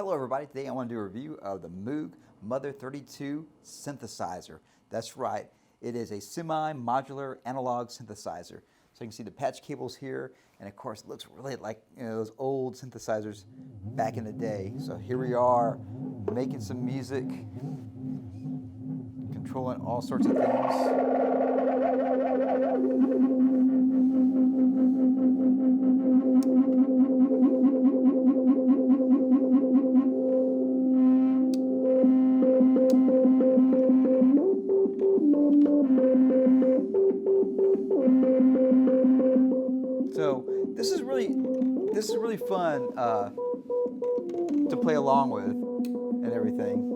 Hello everybody, today I want to do a review of the Moog Mother 32 synthesizer. That's right, it is a semi-modular analog synthesizer. So you can see the patch cables here, and of course it looks really like those old synthesizers back in the day. So here we are making some music, controlling all sorts of things. So this is really fun to play along with and everything.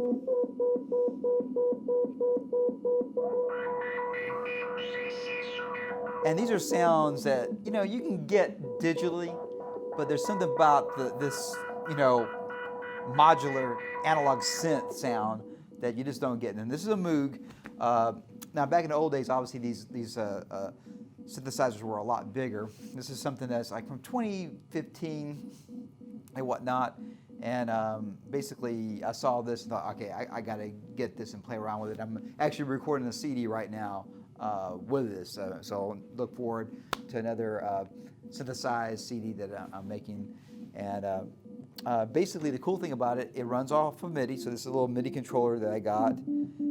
And these are sounds that you can get digitally, but there's something about this modular analog synth sound that you just don't get. And this is a Moog. Now back in the old days, obviously these synthesizers were a lot bigger. This is something that's like from 2015 and whatnot. And basically I saw this and thought, okay, I gotta get this and play around with it. I'm actually recording a CD right now with this. So look forward to another synthesized CD that I'm making. And basically the cool thing about it, it runs off of MIDI. So this is a little MIDI controller that I got.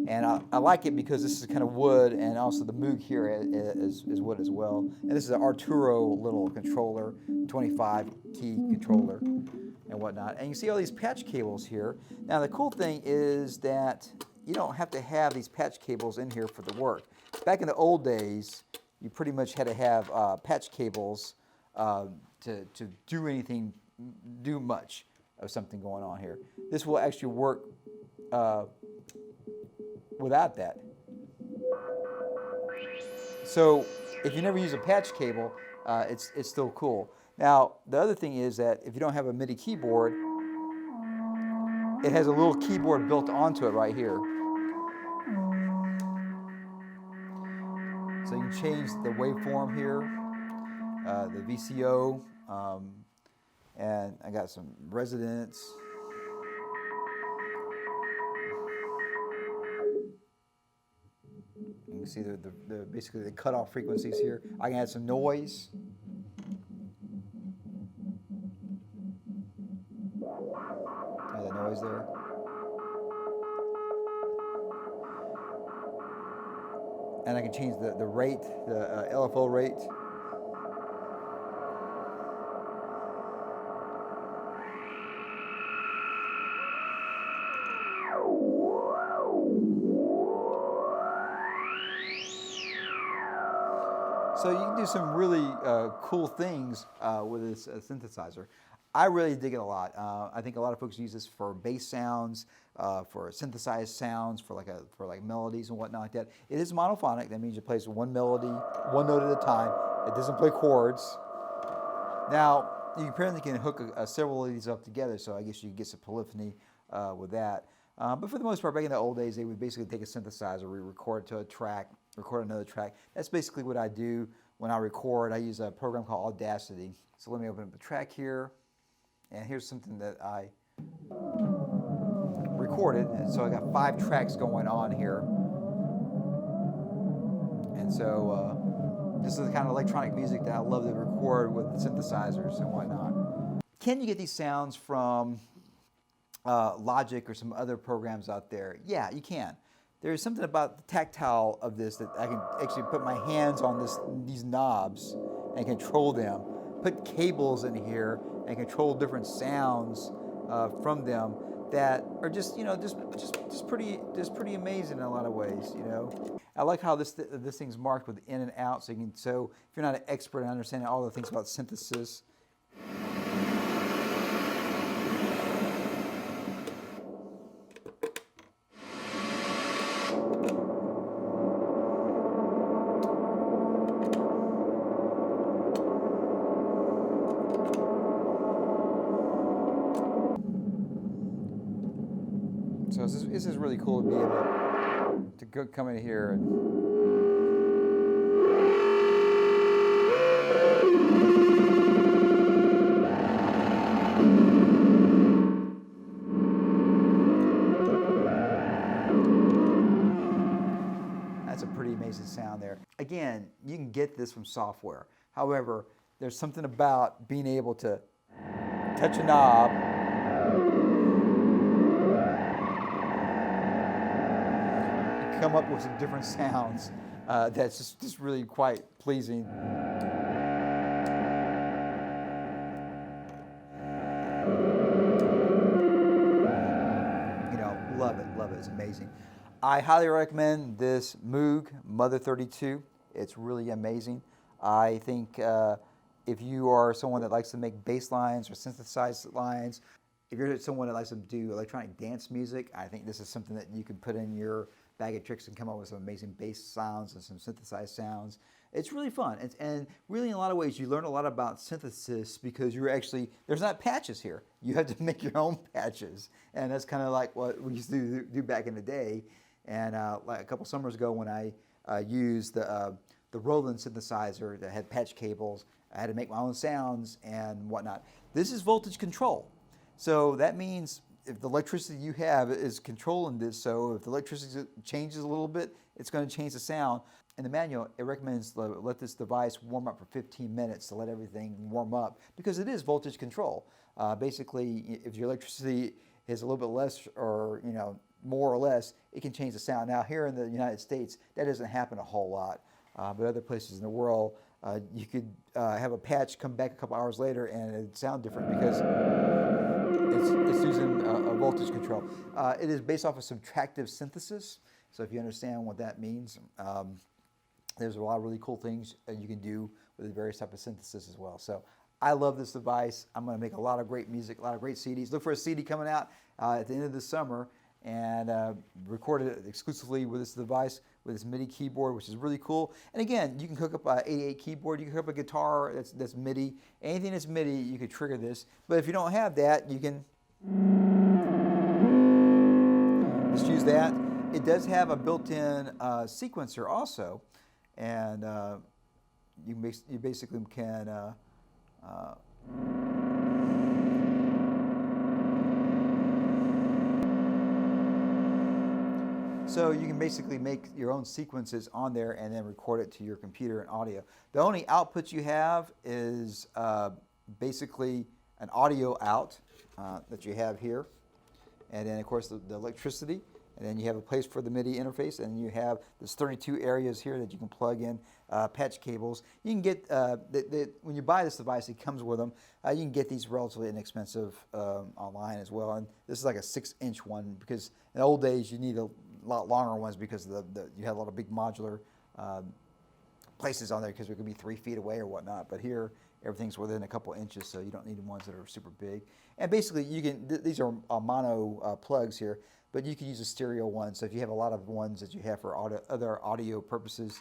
And I like it because this is kind of wood, and also the Moog here is wood as well. And this is an Arturo little controller, 25 key controller and whatnot. And you see all these patch cables here. Now the cool thing is that you don't have to have these patch cables in here for the work. Back in the old days, you pretty much had to have patch cables to do much of something going on here. This will actually work without that. So if you never use a patch cable, it's still cool. Now the other thing is that if you don't have a MIDI keyboard, it has a little keyboard built onto it right here. So you can change the waveform here, the VCO, and I got some resonance. You can see basically the cutoff frequencies here. I can add some noise. There's the noise there. And I can change the rate, the LFO rate. So you can do some really cool things with this synthesizer. I really dig it a lot. I think a lot of folks use this for bass sounds, for synthesized sounds, for like melodies and whatnot like that. It is monophonic. That means it plays one melody, one note at a time. It doesn't play chords. Now, you apparently can hook several of these up together, so I guess you can get some polyphony with that. But for the most part, back in the old days, they would basically take a synthesizer, we record to a track, record another track. That's basically what I do when I record. I use a program called Audacity. So let me open up the track here. And here's something that I recorded. And so I got 5 tracks going on here. And so this is the kind of electronic music that I love to record with synthesizers and whatnot. Can you get these sounds from Logic or some other programs out there? Yeah, you can. There's something about the tactile of this that I can actually put my hands on these knobs and control them. Put cables in here and control different sounds from them that are just pretty amazing in a lot of ways. I like how this thing's marked with in and out, so if you're not an expert in understanding all the things about synthesis. So this is really cool to be able to come in here and again, you can get this from software. However, there's something about being able to touch a knob and come up with some different sounds that's just really quite pleasing. You know, love it, it's amazing. I highly recommend this Moog Mother 32. It's really amazing. I think if you are someone that likes to make bass lines or synthesized lines, if you're someone that likes to do electronic dance music, I think this is something that you can put in your bag of tricks and come up with some amazing bass sounds and some synthesized sounds. It's really fun. And really, in a lot of ways, you learn a lot about synthesis because you're actually, there's not patches here. You have to make your own patches. And that's kind of like what we used to do back in the day. And like a couple summers ago when I used the Roland synthesizer that had patch cables, I had to make my own sounds and whatnot. This is voltage control. So that means if the electricity you have is controlling this, so if the electricity changes a little bit, it's going to change the sound. In the manual, it recommends to let this device warm up for 15 minutes to let everything warm up because it is voltage control. Basically, if your electricity is a little bit less or, you know, more or less, it can change the sound. Now, here in the United States, that doesn't happen a whole lot. But other places in the world, you could have a patch come back a couple hours later and it'd sound different because it's using a voltage control. It is based off of subtractive synthesis. So if you understand what that means, there's a lot of really cool things you can do with various types of synthesis as well. So I love this device. I'm going to make a lot of great music, a lot of great CDs. Look for a CD coming out at the end of the summer and recorded it exclusively with this device, with this MIDI keyboard, which is really cool. And again, you can hook up an 88 keyboard, you can hook up a guitar that's MIDI. Anything that's MIDI, you can trigger this. But if you don't have that, you can just use that. It does have a built-in sequencer also, and you basically can so you can basically make your own sequences on there and then record it to your computer and audio. The only output you have is basically an audio out that you have here, and then of course the electricity, and then you have a place for the MIDI interface, and you have this 32 areas here that you can plug in patch cables. You can get, when you buy this device, it comes with them. You can get these relatively inexpensive online as well, and this is like a 6-inch one because in the old days you need a lot longer ones because you had a lot of big modular places on there because it could be 3 feet away or whatnot. But here, everything's within a couple inches, so you don't need ones that are super big. And basically, you can these are mono plugs here, but you can use a stereo one. So if you have a lot of ones that you have for other audio purposes,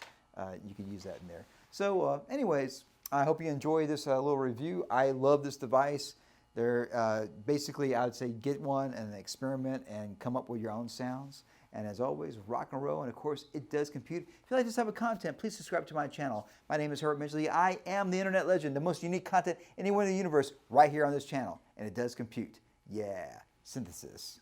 you can use that in there. So anyways, I hope you enjoy this little review. I love this device. They're basically, I would say, get one and experiment and come up with your own sounds. And as always, rock and roll, and of course, it does compute. If you like this type of content, please subscribe to my channel. My name is Herbert Midgley. I am the internet legend, the most unique content anywhere in the universe, right here on this channel. And it does compute. Yeah, synthesis.